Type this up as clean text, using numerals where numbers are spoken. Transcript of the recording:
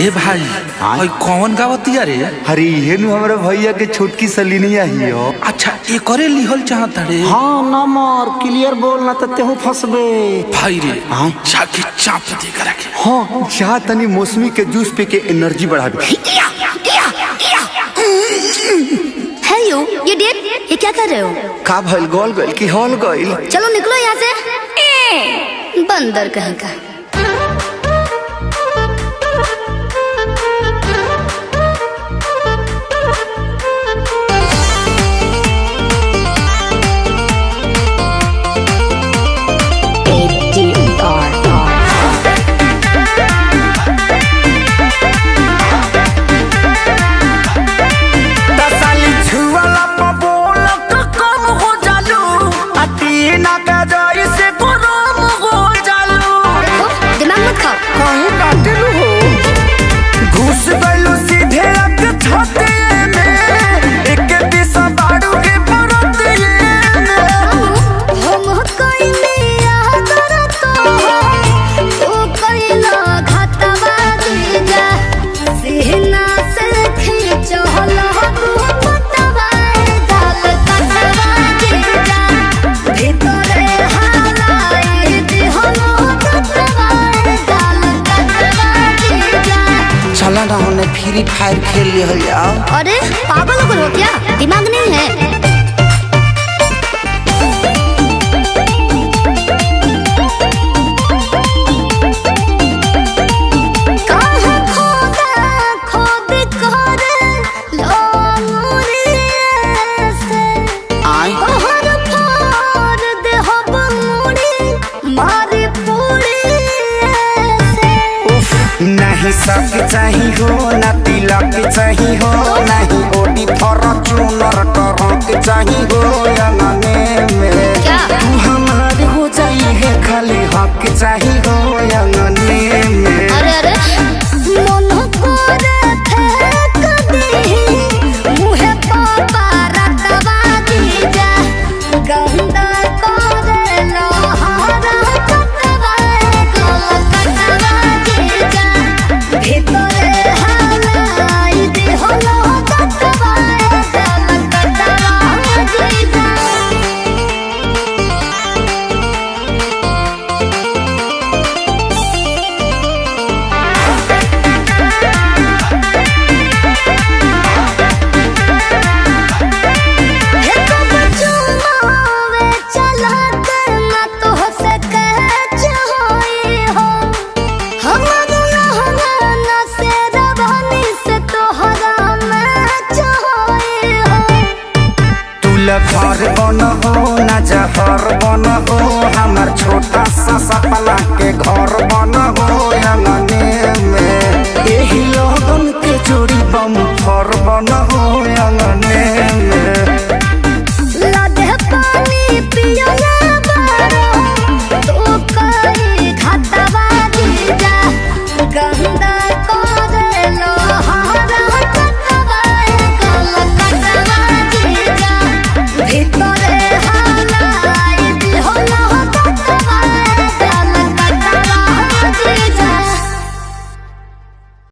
ए भाई भाई कौन गावतिया रे? अरे ये हमारे भैया के छोटकी सलीनिया ही हो। अच्छा ये करे लिहल चाहता रे? हाँ नंबर क्लियर बोलना तो तेहू फंसबे भाई रे जाके चाप दे करा के। हाँ चाह तनी मौसमी के जूस पे के एनर्जी बढ़ावे। है ये डेट ये क्या कर रहे हो? का भइल गोल गइल की हॉल गइल? चलो निकलो यहाँ से बंदर कहीं का। चला ना हमने फ्री फायर खेल लिया। अरे पागल हो क्या? दिमाग नहीं है? नहीं सब चाहिए हो ना तिलक चाहिए हो नहीं ओडी फॉर्च्यूनर ट्रक चाहिए हो अंगने में तू हमारी हो चाहिए खाली हक चाहिए हो अंगने में। अरे अरे मन करे फेंक दे मुहे पापा रटवा दीजा गंदा करे लोहारा कटवा कटवा दीजा भीतरे हालाई दे होलो कटवा कटवा दीजा। घर बन हो ना जहर बन हो हमार छोटा सा सपना के घर बन हो।